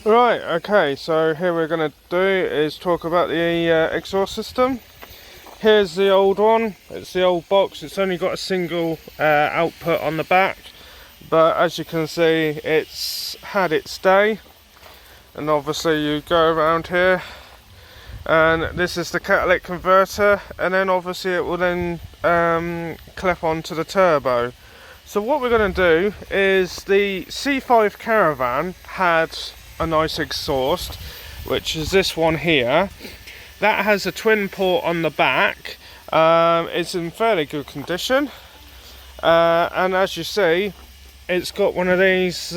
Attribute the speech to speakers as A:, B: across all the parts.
A: Right, okay, so here we're going to do is talk about the exhaust system. Here's the old one. It's the old box. It's only got a single output on the back, but as you can see, it's had its day. And obviously you go around here, and this is the catalytic converter, and then obviously it will then clip onto the turbo. So what we're going to do is, the C5 Caravan had a nice exhaust, which is this one here. That has a twin port on the back. It's in fairly good condition, and as you see, it's got one of these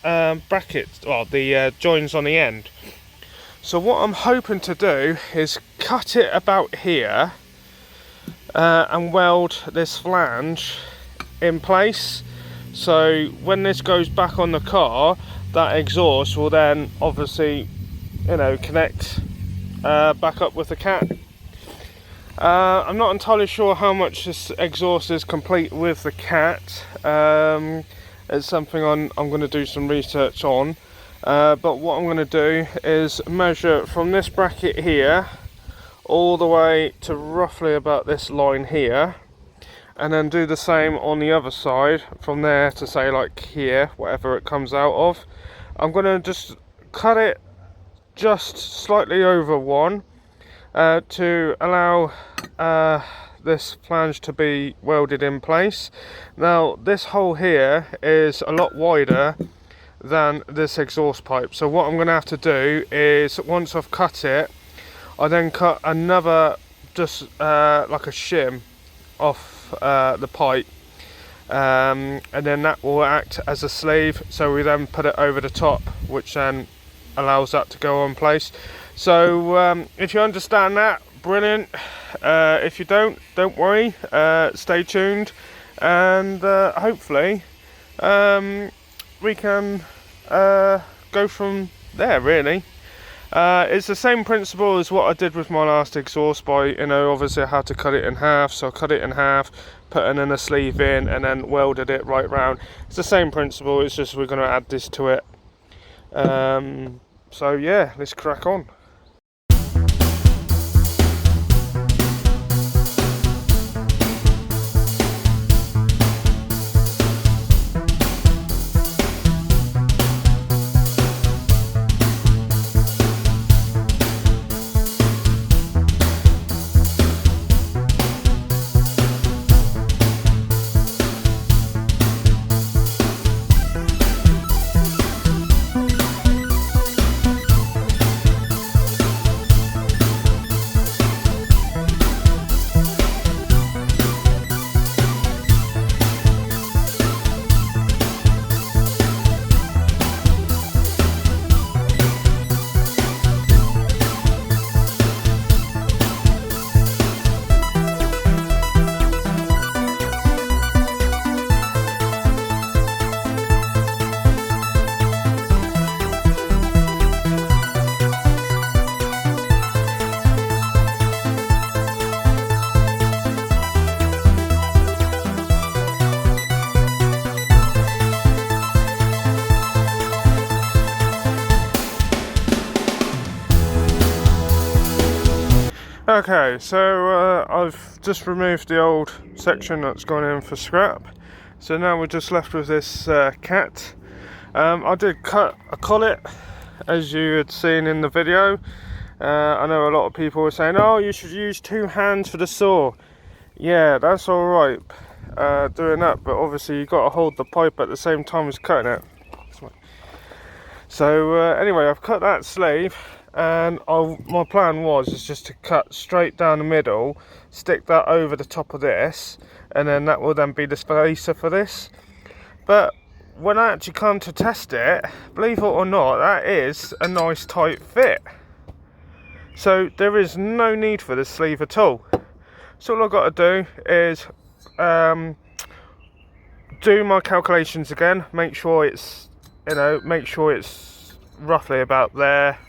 A: brackets, well, the joins on the end. So what I'm hoping to do is cut it about here and weld this flange in place, so when this goes back on the car, that exhaust will then obviously, connect back up with the cat. I'm not entirely sure how much this exhaust is complete with the cat. It's something I'm going to do some research on, but what I'm going to do is measure from this bracket here all the way to roughly about this line here, and then do the same on the other side from there to, say, like here, whatever it comes out of. I'm going to just cut it just slightly over one to allow this flange to be welded in place. Now this hole here is a lot wider than this exhaust pipe, so what I'm going to have to do is, once I've cut it, I then cut another, just like a shim off the pipe, and then that will act as a sleeve, so we then put it over the top, which then allows that to go on place. So if you understand that, brilliant. If you don't worry, stay tuned, and hopefully we can go from there, really. It's the same principle as what I did with my last exhaust pipe. Obviously I had to cut it in half, so I cut it in half, put in a sleeve in, and then welded it right round. It's the same principle, it's just we're going to add this to it. So yeah, let's crack on. Okay, so I've just removed the old section that's gone in for scrap, so now we're just left with this cat. I did cut a collet, as you had seen in the video. I know a lot of people were saying, oh, you should use two hands for the saw. Yeah, that's alright doing that, but obviously you've got to hold the pipe at the same time as cutting it. So anyway, I've cut that sleeve, and my plan is just to cut straight down the middle, stick that over the top of this, and then that will then be the spacer for this. But when I actually come to test it, believe it or not, that is a nice tight fit. So there is no need for this sleeve at all. So all I've got to do is do my calculations again, make sure it's roughly about there.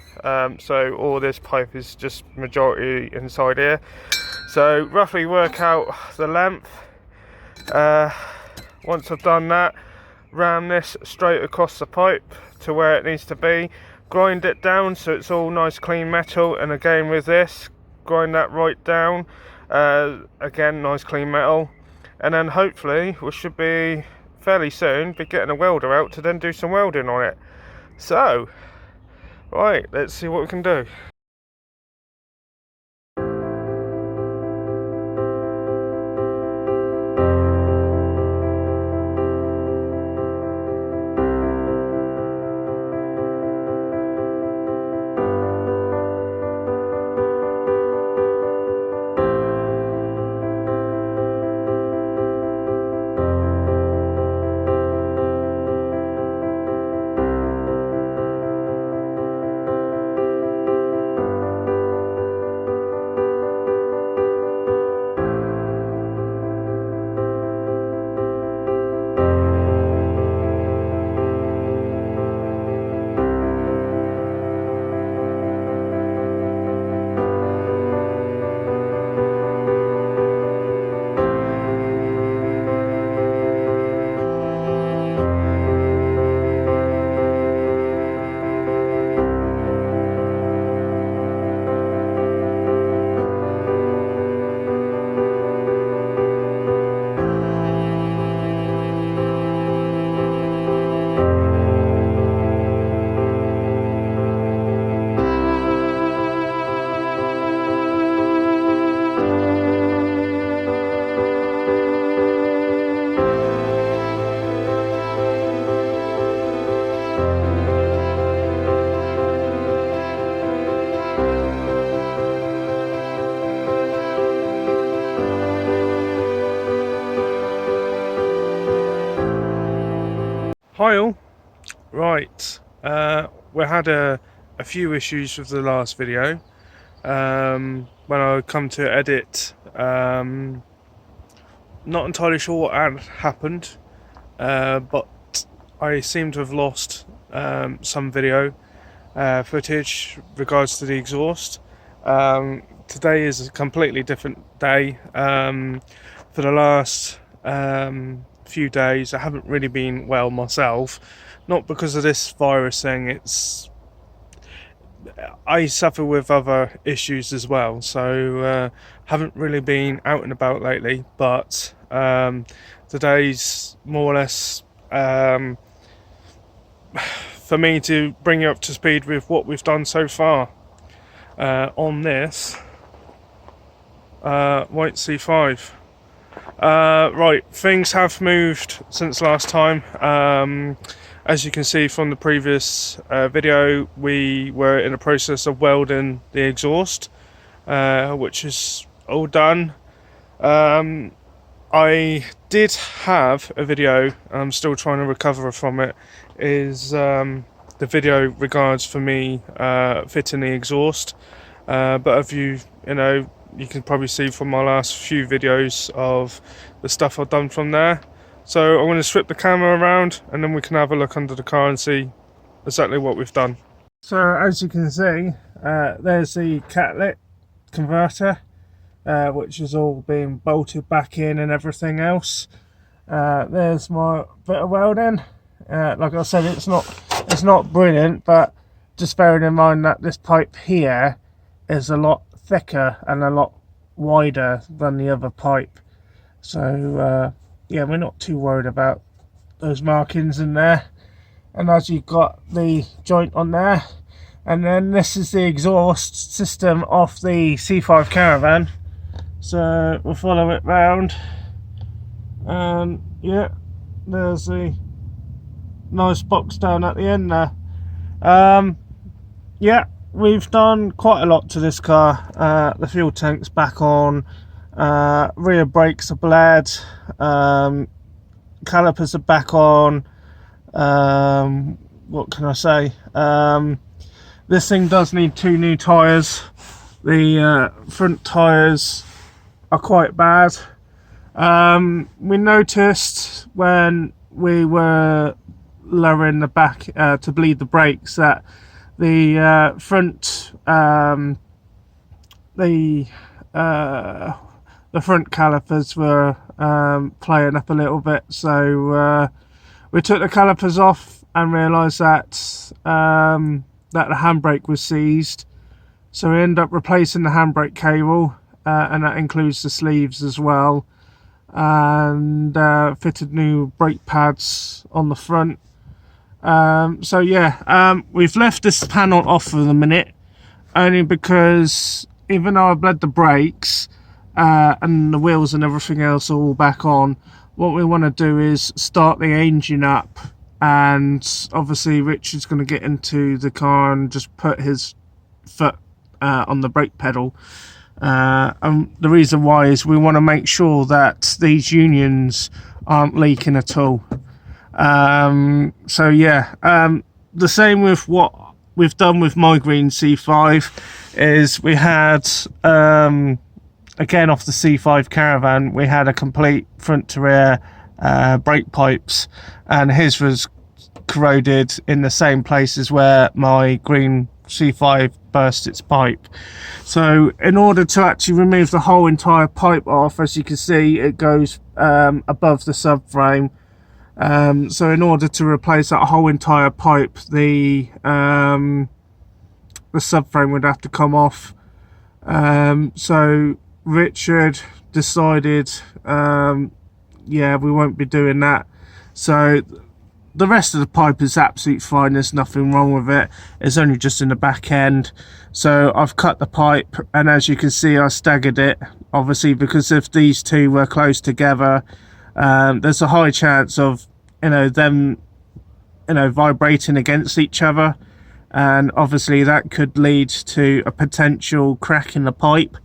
A: So all this pipe is just majority inside here. So roughly work out the length. Once I've done that, ram this straight across the pipe to where it needs to be, grind it down so it's all nice clean metal, and again with this, grind that right down, again nice clean metal, and then hopefully we should be fairly soon be getting a welder out to then do some welding on it. So right, let's see what we can do. Hi all. Right, we had a few issues with the last video. When I come to edit, not entirely sure what had happened, but I seem to have lost some video footage regards to the exhaust. Today is a completely different day. For the last few days I haven't really been well myself, not because of this virus thing. I suffer with other issues as well, so haven't really been out and about lately, but today's more or less for me to bring you up to speed with what we've done so far on this white C5. Right, things have moved since last time. As you can see from the previous video, we were in the process of welding the exhaust, which is all done. I did have a video, I'm still trying to recover from it, is the video regards for me fitting the exhaust, but if you can probably see from my last few videos of the stuff I've done from there. So I'm going to strip the camera around and then we can have a look under the car and see exactly what we've done. So as you can see, there's the catalytic converter, which is all being bolted back in and everything else. There's my bit of welding. Like I said, it's not brilliant, but just bearing in mind that this pipe here is a lot thicker and a lot wider than the other pipe, so yeah, we're not too worried about those markings in there. And as you've got the joint on there, and then this is the exhaust system off the C5 Caravan, so we'll follow it round, and yeah, there's the nice box down at the end there. Yeah, we've done quite a lot to this car. The fuel tank's back on, rear brakes are bled, calipers are back on. What can I say? This thing does need 2 new tyres. The front tyres are quite bad. We noticed when we were lowering the back to bleed the brakes that the front the front calipers were playing up a little bit, so We took the calipers off and realised that that the handbrake was seized, so we ended up replacing the handbrake cable, and that includes the sleeves as well, and fitted new brake pads on the front. So yeah, we've left this panel off for the minute, only because even though I bled the brakes and the wheels and everything else are all back on, what we want to do is start the engine up, and obviously Richard's going to get into the car and just put his foot on the brake pedal, and the reason why is we want to make sure that these unions aren't leaking at all. So yeah, the same with what we've done with my green C5 is we had again off the C5 Caravan, we had a complete front to rear brake pipes, and his was corroded in the same places where my green C5 burst its pipe. So in order to actually remove the whole entire pipe off, as you can see, it goes above the subframe. So in order to replace that whole entire pipe, the subframe would have to come off. So Richard decided, yeah, we won't be doing that. So the rest of the pipe is absolutely fine, there's nothing wrong with it, it's only just in the back end. So I've cut the pipe, and as you can see I staggered it, obviously because if these two were close together, there's a high chance of them vibrating against each other, and obviously that could lead to a potential crack in the pipe.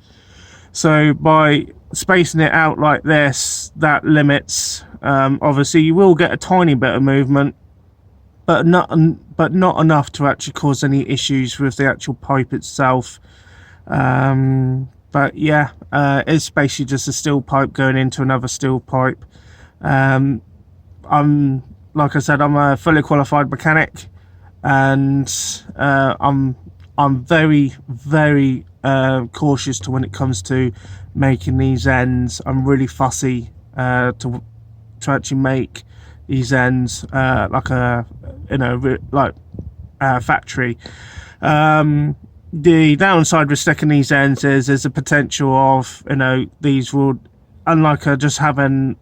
A: So by spacing it out like this, that limits, obviously you will get a tiny bit of movement, but not enough to actually cause any issues with the actual pipe itself. But yeah, it's basically just a steel pipe going into another steel pipe. I'm, like I said, I'm a fully qualified mechanic, and I'm very cautious to when it comes to making these ends. I'm really fussy to actually make these ends like a factory. The downside with sticking these ends is there's a potential of these would, unlike just having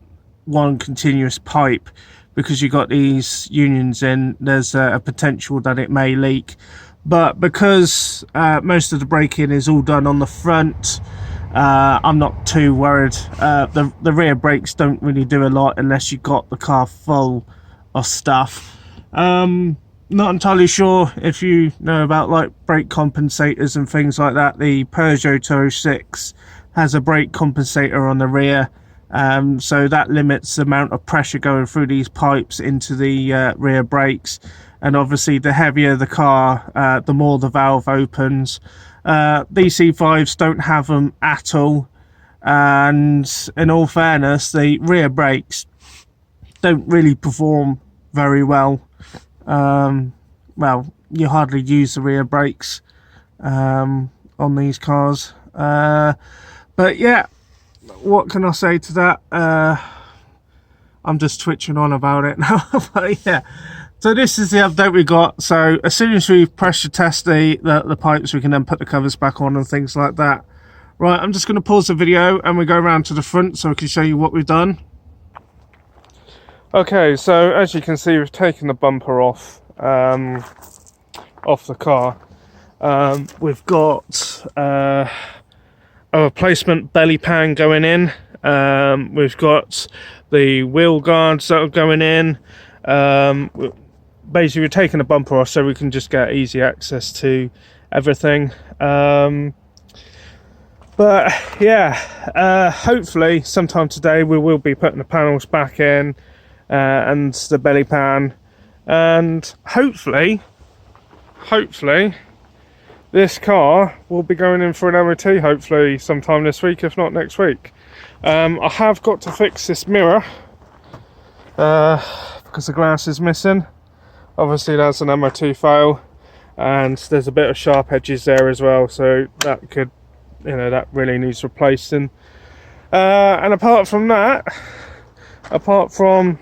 A: one continuous pipe, because you got these unions in, there's a potential that it may leak. But because most of the braking is all done on the front, I'm not too worried. The rear brakes don't really do a lot unless you got the car full of stuff. Not entirely sure if you know about like brake compensators and things like that. The Peugeot 206 has a brake compensator on the rear, so that limits the amount of pressure going through these pipes into the rear brakes. And obviously the heavier the car, the more the valve opens. These C5s don't have them at all, and in all fairness, the rear brakes don't really perform very well. Well, you hardly use the rear brakes on these cars. But yeah, what can I say to that? I'm just twitching on about it now. But yeah, so this is the update we got. So as soon as we pressure test the pipes, we can then put the covers back on and things like that. Right, I'm just going to pause the video and we go around to the front so I can show you what we've done. Okay, so as you can see, we've taken the bumper off the car. We've got a replacement belly pan going in. We've got the wheel guards that are going in. Basically, we're taking the bumper off so we can just get easy access to everything. But yeah, hopefully sometime today we will be putting the panels back in, and the belly pan, and hopefully this car will be going in for an MOT hopefully sometime this week, if not next week. I have got to fix this mirror because the glass is missing. Obviously that's an MOT fail, and there's a bit of sharp edges there as well, so that could, that really needs replacing. And apart from that, apart from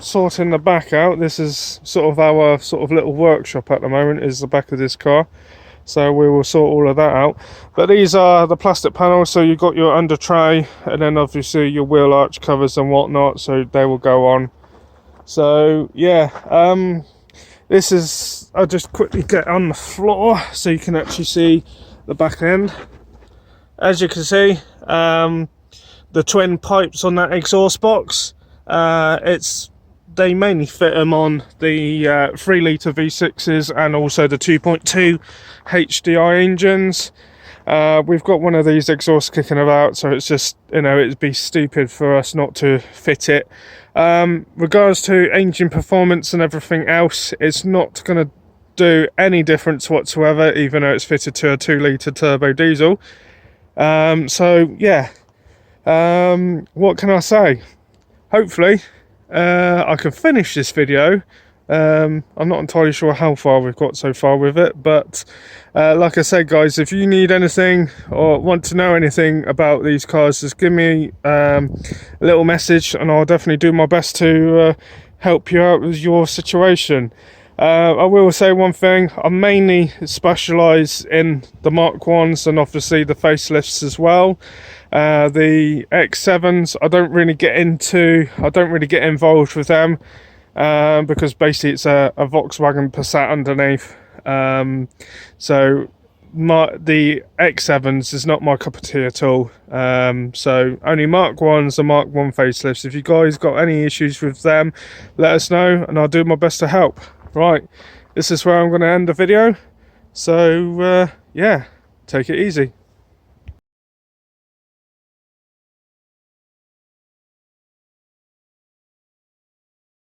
A: sorting the back out. This is sort of our sort of little workshop at the moment, is the back of this car. So we will sort all of that out. But these are the plastic panels, so you've got your under tray and then obviously your wheel arch covers and whatnot, so they will go on. So yeah, this is, I'll just quickly get on the floor so you can actually see the back end. As you can see, the twin pipes on that exhaust box, they mainly fit them on the 3 litre V6s and also the 2.2 HDI engines. We've got one of these exhausts kicking about, so it's just, you know, it'd be stupid for us not to fit it. Regards to engine performance and everything else, it's not going to do any difference whatsoever, even though it's fitted to a 2 litre turbo diesel. So yeah, what can I say? Hopefully I can finish this video. I'm not entirely sure how far we've got so far with it, but like I said, guys, if you need anything or want to know anything about these cars, just give me a little message and I'll definitely do my best to help you out with your situation. I will say one thing, I mainly specialise in the Mark 1s and obviously the facelifts as well. The X7s I don't really get involved with them, because basically it's a Volkswagen Passat underneath. So the X7s is not my cup of tea at all. So only Mark 1s and Mark 1 facelifts. If you guys got any issues with them, let us know and I'll do my best to help. Right, this is where I'm going to end the video. So yeah, take it easy.